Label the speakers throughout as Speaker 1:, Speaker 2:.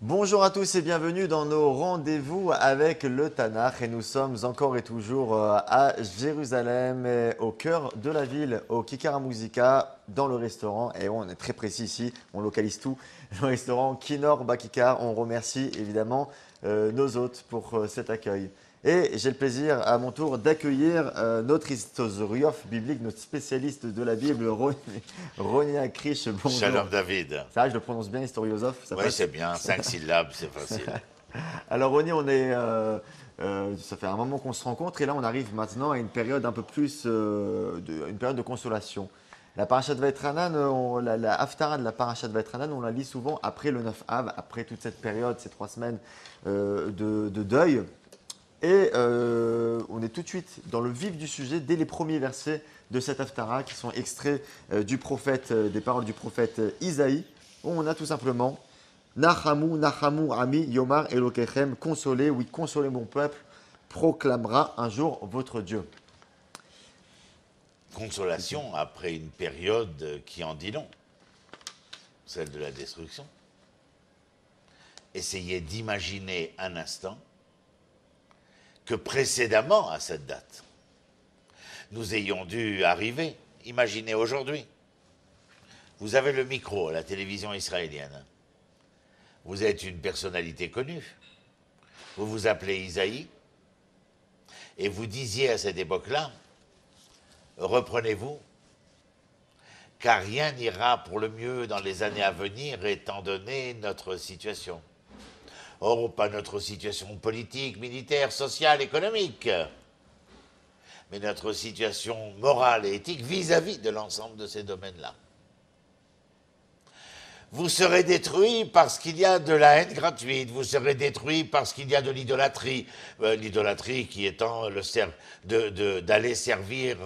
Speaker 1: Bonjour à tous et bienvenue dans nos rendez-vous avec le Tanakh et nous sommes encore et toujours à Jérusalem, au cœur de la ville, au Kikar HaMuzika, dans le restaurant, et on est très précis ici, on localise tout, le restaurant Kinor Bakikar. On remercie évidemment nos hôtes pour cet accueil. Et j'ai le plaisir à mon tour d'accueillir notre historiof biblique, notre spécialiste de la Bible, Roni Akrish. Bonjour.
Speaker 2: Shalom David.
Speaker 1: Ça va, je le prononce bien, historiosophe, ça
Speaker 2: Oui,
Speaker 1: passe?
Speaker 2: c'est bien, 5 syllabes, c'est facile.
Speaker 1: Alors Ronnie, ça fait un moment qu'on se rencontre et là on arrive maintenant à une période un peu plus, une période de consolation. La parashat Vaïtranan, la Haftarah de la parashat Vaïtranan, on la lit souvent après le 9 Av, après toute cette période, ces 3 semaines de deuil. Et on est tout de suite dans le vif du sujet dès les premiers versets de cette Haftarah qui sont extraits du prophète, des paroles du prophète Isaïe, où on a tout simplement Nachamu, Nachamu, Ami, Yomar, Elokechem, consolez, oui, consolez mon peuple, proclamera un jour votre Dieu.
Speaker 2: Consolation après une période qui en dit long, celle de la destruction. Essayez d'imaginer un instant que précédemment à cette date, nous ayons dû arriver. Imaginez aujourd'hui, vous avez le micro à la télévision israélienne. Vous êtes une personnalité connue. Vous vous appelez Isaïe. Et vous disiez à cette époque-là, reprenez-vous, car rien n'ira pour le mieux dans les années à venir étant donné notre situation. Or, pas notre situation politique, militaire, sociale, économique, mais notre situation morale et éthique vis-à-vis de l'ensemble de ces domaines-là. Vous serez détruit parce qu'il y a de la haine gratuite, vous serez détruit parce qu'il y a de l'idolâtrie, l'idolâtrie qui étant d'aller servir,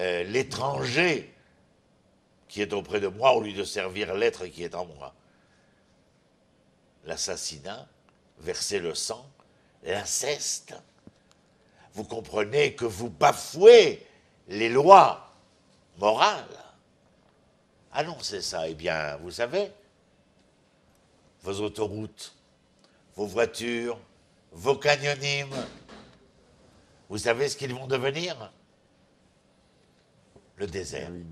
Speaker 2: l'étranger qui est auprès de moi au lieu de servir l'être qui est en moi. L'assassinat, verser le sang, l'inceste. Vous comprenez que vous bafouez les lois morales. Ah non, c'est ça. Eh bien, vous savez, vos autoroutes, vos voitures, vos canyonimes, vous savez ce qu'ils vont devenir? Le désert.
Speaker 1: Oui.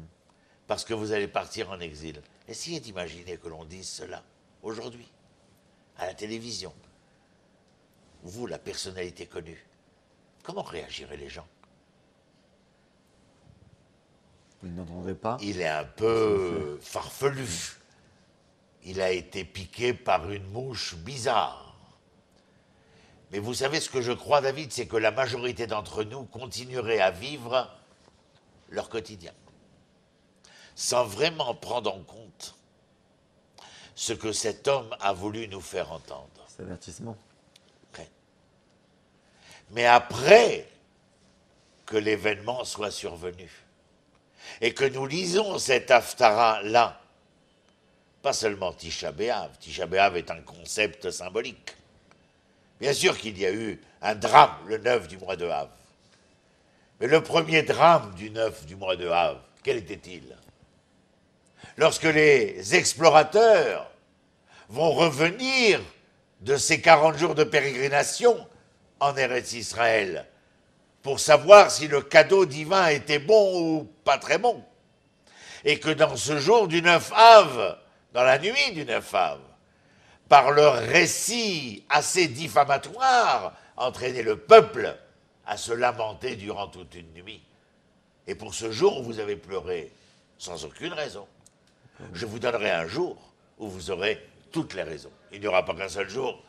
Speaker 2: Parce que vous allez partir en exil. Essayez d'imaginer que l'on dise cela aujourd'hui, à la télévision. Vous, la personnalité connue, comment réagiraient les gens?
Speaker 1: Vous n'entendrez pas.
Speaker 2: Il est un peu farfelu. Il a été piqué par une mouche bizarre. Mais vous savez ce que je crois, David, c'est que la majorité d'entre nous continuerait à vivre leur quotidien, sans vraiment prendre en compte ce que cet homme a voulu nous faire entendre.
Speaker 1: Cet avertissement.
Speaker 2: Mais après que l'événement soit survenu, et que nous lisons cet Haftarah-là, pas seulement Tisha B'Av. Tisha B'Av est un concept symbolique. Bien sûr qu'il y a eu un drame le 9 du mois de Av. Mais le premier drame du 9 du mois de Av, quel était-il? Lorsque les explorateurs vont revenir de ces 40 jours de pérégrination en Eretz Israël, pour savoir si le cadeau divin était bon ou pas très bon. Et que dans ce jour du 9 Av, dans la nuit du 9 Av, par leur récit assez diffamatoire, entraînaient le peuple à se lamenter durant toute une nuit. Et pour ce jour, vous avez pleuré sans aucune raison. Je vous donnerai un jour où vous aurez toutes les raisons. Il n'y aura pas qu'un seul jour,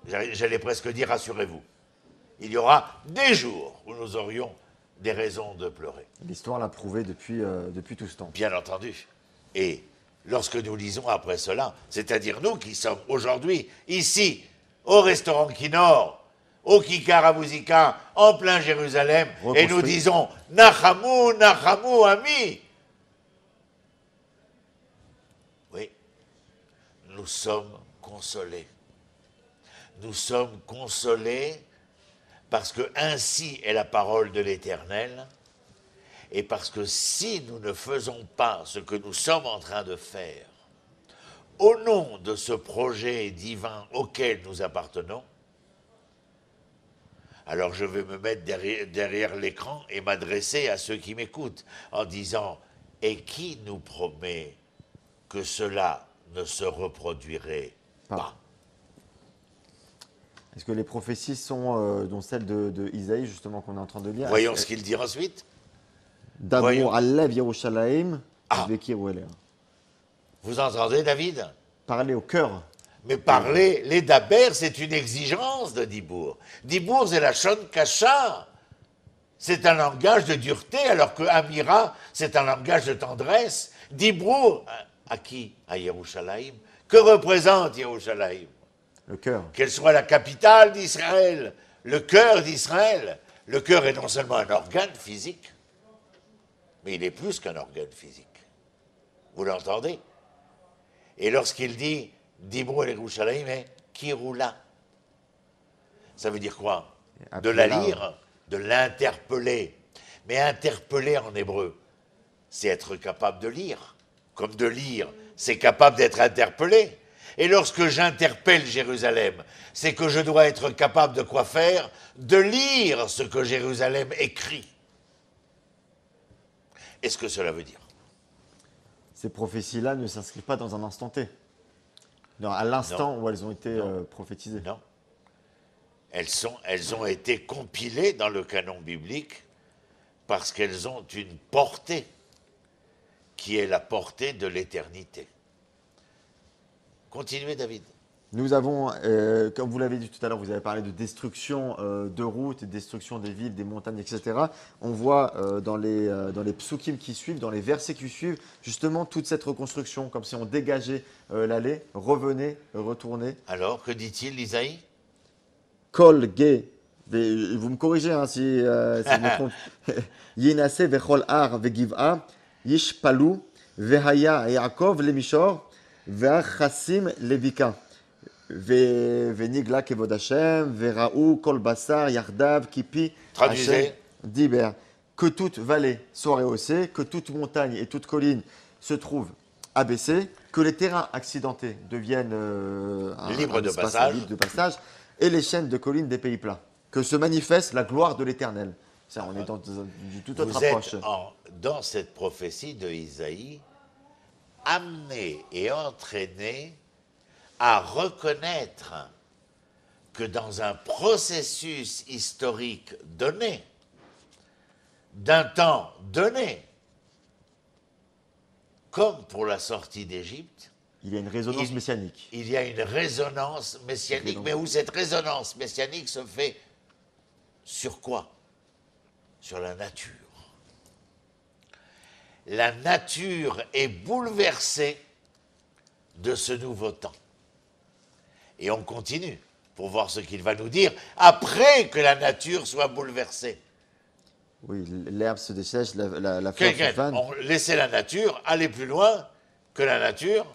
Speaker 2: j'allais presque dire, rassurez-vous. Il y aura des jours où nous aurions des raisons de pleurer.
Speaker 1: L'histoire l'a prouvé depuis tout ce temps.
Speaker 2: Bien entendu. Et lorsque nous lisons après cela, c'est-à-dire nous qui sommes aujourd'hui ici, au restaurant Kinor, au Kikar HaMuzika, en plein Jérusalem, et nous disons « Nachamu, Nachamu, Ami ». Oui, nous sommes consolés. Nous sommes consolés parce que ainsi est la parole de l'Éternel, et parce que si nous ne faisons pas ce que nous sommes en train de faire, au nom de ce projet divin auquel nous appartenons, alors je vais me mettre derrière l'écran et m'adresser à ceux qui m'écoutent en disant « Et qui nous promet que cela ne se reproduirait pas ?»
Speaker 1: Est-ce que les prophéties sont, dont celle de Isaïe, justement, qu'on est en train de lire,
Speaker 2: Voyons ce qu'il dit ensuite.
Speaker 1: Dabru alev Yerushalayim
Speaker 2: Ah.
Speaker 1: vekiru elea.
Speaker 2: Vous entendez, David?
Speaker 1: Parler au cœur.
Speaker 2: Mais parler, les daber, c'est une exigence de Dibour. Dibour, c'est la shon kasha. C'est un langage de dureté, alors que Amira, c'est un langage de tendresse. Dibour, à qui? À Yerushalayim. Que représente Yerushalayim?
Speaker 1: Le cœur.
Speaker 2: Qu'elle soit la capitale d'Israël, le cœur d'Israël. Le cœur est non seulement un organe physique, mais il est plus qu'un organe physique. Vous l'entendez? Et lorsqu'il dit Dibrou el Yerushalayim, mais Kiroula, ça veut dire quoi? De la lire, de l'interpeller. Mais interpeller en hébreu, c'est être capable de lire. Comme de lire, c'est capable d'être interpellé. Et lorsque j'interpelle Jérusalem, c'est que je dois être capable de quoi faire? De lire ce que Jérusalem écrit. Est-ce que cela veut dire?
Speaker 1: Ces prophéties-là ne s'inscrivent pas dans un instant T. Non, à l'instant où elles ont été prophétisées.
Speaker 2: Non. Elles ont été compilées dans le canon biblique parce qu'elles ont une portée qui est la portée de l'éternité. Continuez, David.
Speaker 1: Nous avons, comme vous l'avez dit tout à l'heure, vous avez parlé de destruction de routes, destruction des villes, des montagnes, etc. On voit dans les psukim qui suivent, dans les versets qui suivent, justement toute cette reconstruction, comme si on dégageait l'allée, revenait, retournait.
Speaker 2: Alors, que dit-il, Isaïe?
Speaker 1: Kol ge, vous me corrigez hein, si je me trompe. Yinase vechol ar vegiv'a, yishpalu, vehaya Yaakov lemishor, ve'achassim levika. Venigla kevod Hashem, veraou kol basar yardav kipi.
Speaker 2: Traduisez.
Speaker 1: Diber. Que toute vallée soit rehaussée, que toute montagne et toute colline se trouvent abaissées, que les terrains accidentés deviennent
Speaker 2: libres de
Speaker 1: espace
Speaker 2: passage.
Speaker 1: libre de passage, et les chaînes de collines des pays plats. Que se manifeste la gloire de l'Éternel. Ça, on est dans une toute autre approche.
Speaker 2: Dans cette prophétie de Isaïe, amené et entraîné à reconnaître que dans un processus historique donné, d'un temps donné, comme pour la sortie d'Égypte,
Speaker 1: Il y a une résonance messianique.
Speaker 2: il y a une résonance messianique, mais où cette résonance messianique se fait sur quoi? Sur la nature. La nature est bouleversée de ce nouveau temps. Et on continue pour voir ce qu'il va nous dire après que la nature soit bouleversée.
Speaker 1: Oui, l'herbe se dessèche, la fleur se fane.
Speaker 2: Laissez la nature aller plus loin que la nature.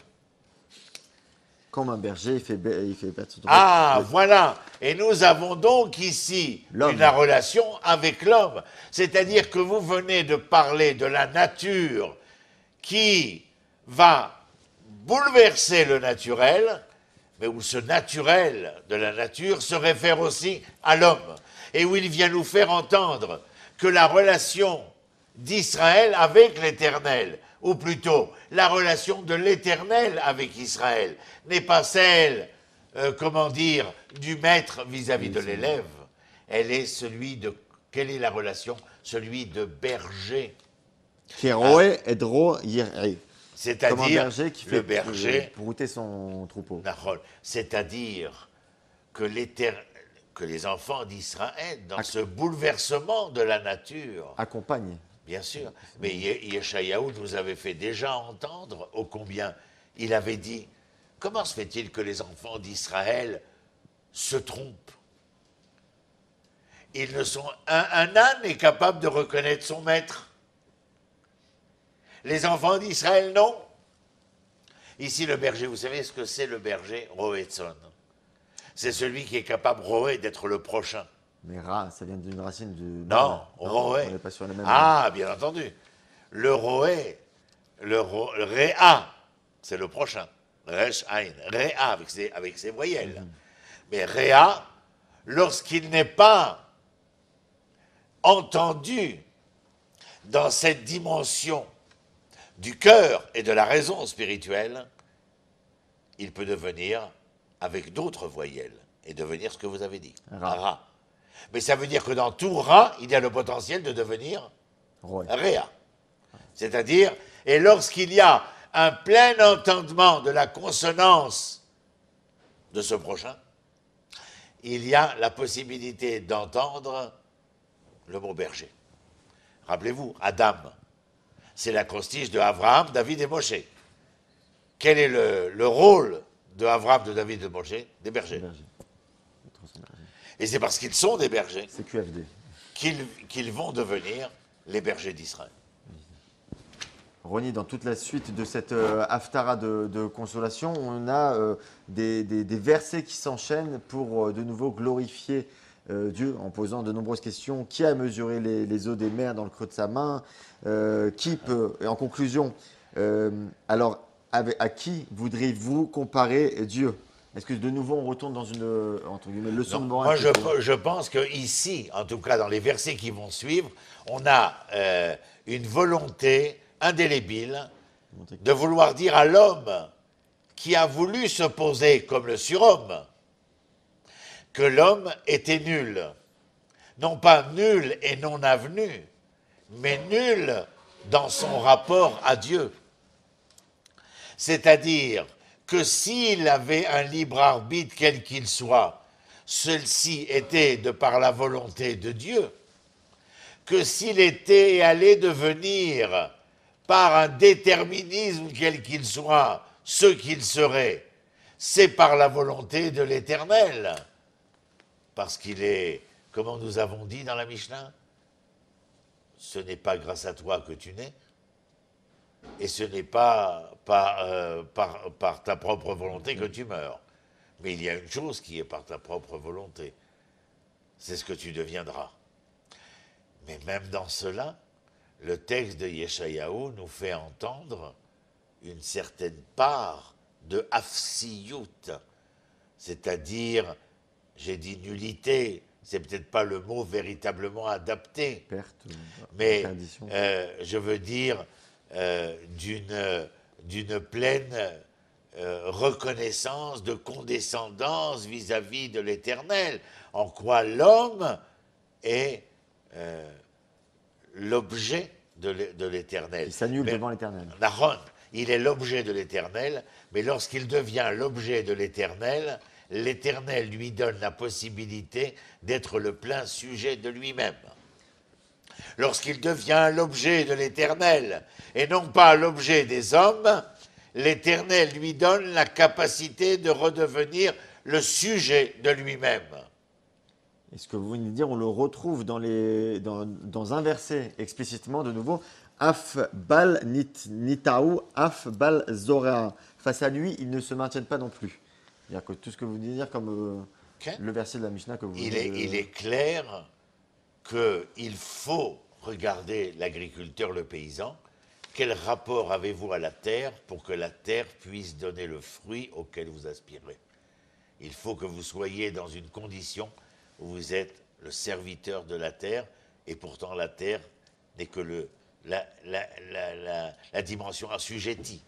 Speaker 1: Comme un berger, il fait battre son
Speaker 2: Ah, voilà. Et nous avons donc ici une relation avec l'homme. C'est-à-dire que vous venez de parler de la nature qui va bouleverser le naturel, mais où ce naturel de la nature se réfère aussi à l'homme. Et où il vient nous faire entendre que la relation d'Israël avec l'Éternel, ou plutôt la relation de l'Éternel avec Israël, n'est pas celle, du maître vis-à-vis de l'élève. Elle est quelle est la relation? Celui de berger.
Speaker 1: Kéroé, Edro, Yiré.
Speaker 2: C'est-à-dire
Speaker 1: comme un berger qui fait
Speaker 2: le berger
Speaker 1: pour router son troupeau.
Speaker 2: C'est-à-dire que les enfants d'Israël, dans ce bouleversement de la nature,
Speaker 1: accompagne.
Speaker 2: Bien sûr, mais Yeshayahu nous avait fait déjà entendre ô combien il avait dit « Comment se fait-il que les enfants d'Israël se trompent? Ils ne sont un âne est capable de reconnaître son maître. Les enfants d'Israël, non. Ici, le berger, vous savez ce que c'est le berger? Roetson. C'est celui qui est capable, Roé, d'être le prochain.
Speaker 1: Mais Ra, ça vient d'une racine du...
Speaker 2: Non, Roé.
Speaker 1: On n'est pas sur les mêmes...
Speaker 2: Ah, bien entendu. Le Roé, le Réa, c'est le prochain. Resh, Ain, Réa avec ses voyelles. Mais Réa, lorsqu'il n'est pas entendu dans cette dimension du cœur et de la raison spirituelle, il peut devenir avec d'autres voyelles et devenir ce que vous avez dit,
Speaker 1: Ra.
Speaker 2: Ra. Mais ça veut dire que dans tout Ra, il y a le potentiel de devenir
Speaker 1: Roy.
Speaker 2: Réa. C'est-à-dire, et lorsqu'il y a un plein entendement de la consonance de ce prochain, il y a la possibilité d'entendre le mot berger. Rappelez-vous, Adam, c'est l'acrostiche de Abraham, David et Moshe. Quel est le rôle de Abraham, de David et de Moshe? Des bergers.
Speaker 1: Berger.
Speaker 2: Et c'est parce qu'ils sont des bergers
Speaker 1: C'est QFD.
Speaker 2: qu'ils vont devenir les bergers d'Israël.
Speaker 1: Ronnie, dans toute la suite de cette Haftara de consolation, on a des versets qui s'enchaînent pour de nouveau glorifier Dieu en posant de nombreuses questions. Qui a mesuré les eaux des mers dans le creux de sa main? Qui peut, et en conclusion, alors à qui voudriez-vous comparer Dieu? Est-ce que de nouveau on retourne dans une entre guillemets, leçon
Speaker 2: Non,
Speaker 1: de morale?
Speaker 2: moi, je pense que ici, en tout cas dans les versets qui vont suivre, on a une volonté indélébile de vouloir dire à l'homme qui a voulu se poser comme le surhomme que l'homme était nul. Non pas nul et non avenu, mais nul dans son rapport à Dieu. C'est-à-dire que s'il avait un libre arbitre quel qu'il soit, celle-ci était de par la volonté de Dieu, que s'il était et allait devenir par un déterminisme quel qu'il soit ce qu'il serait, c'est par la volonté de l'Éternel. Parce qu'il est, comment nous avons dit dans la Mishnah, ce n'est pas grâce à toi que tu nais, et ce n'est pas par ta propre volonté que tu meurs. Mais il y a une chose qui est par ta propre volonté, c'est ce que tu deviendras. Mais même dans cela, le texte de Yeshayahu nous fait entendre une certaine part de afsiyut, c'est-à-dire, j'ai dit nullité, c'est peut-être pas le mot véritablement adapté,
Speaker 1: Perte,
Speaker 2: mais
Speaker 1: perdition.
Speaker 2: je veux dire d'une pleine reconnaissance, de condescendance vis-à-vis de l'Éternel, en quoi l'homme est l'objet de l'Éternel.
Speaker 1: Il s'annule
Speaker 2: Mais
Speaker 1: devant l'Éternel.
Speaker 2: Nahon, il est l'objet de l'Éternel, mais lorsqu'il devient l'objet de l'Éternel, l'Éternel lui donne la possibilité d'être le plein sujet de lui-même. Lorsqu'il devient l'objet de l'Éternel et non pas l'objet des hommes, l'Éternel lui donne la capacité de redevenir le sujet de lui-même.
Speaker 1: Et ce que vous venez de dire, on le retrouve dans un verset explicitement de nouveau. Af bal nitaou, af bal zora. Face à lui, ils ne se maintiennent pas non plus. C'est-à-dire que tout ce que vous venez de dire, comme le verset de la Mishnah que vous venez de...
Speaker 2: Il est clair qu'il faut regarder l'agriculteur, le paysan. Quel rapport avez-vous à la terre pour que la terre puisse donner le fruit auquel vous aspirez? Il faut que vous soyez dans une condition où vous êtes le serviteur de la terre, et pourtant la terre n'est que la dimension assujettie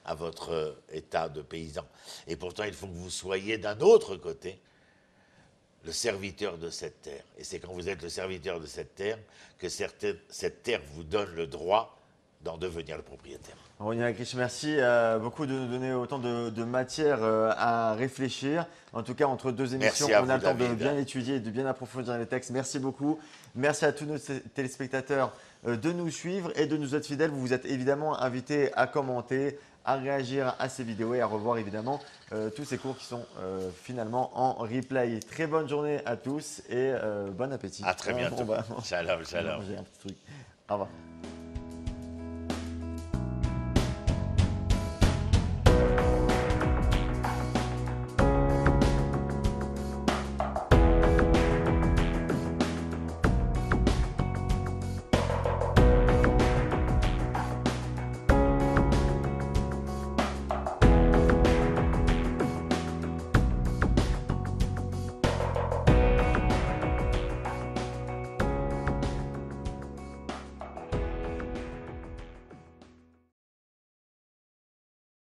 Speaker 2: à votre état de paysan. Et pourtant, il faut que vous soyez d'un autre côté le serviteur de cette terre. Et c'est quand vous êtes le serviteur de cette terre que cette terre vous donne le droit d'en devenir le propriétaire.
Speaker 1: Ronnie Akrish, merci beaucoup de nous donner autant de matière à réfléchir. En tout cas, entre deux émissions,
Speaker 2: Merci à
Speaker 1: on a
Speaker 2: vous,
Speaker 1: le temps de
Speaker 2: David.
Speaker 1: bien étudier et de bien approfondir les textes. Merci beaucoup. Merci à tous nos téléspectateurs de nous suivre et de nous être fidèles. Vous vous êtes évidemment invités à commenter, à réagir à ces vidéos et à revoir évidemment tous ces cours qui sont finalement en replay. Très bonne journée à tous et bon appétit.
Speaker 2: À très bientôt.
Speaker 1: Bon, bah,
Speaker 2: Shalom,
Speaker 1: on va
Speaker 2: shalom.
Speaker 1: manger un petit truc. Au revoir.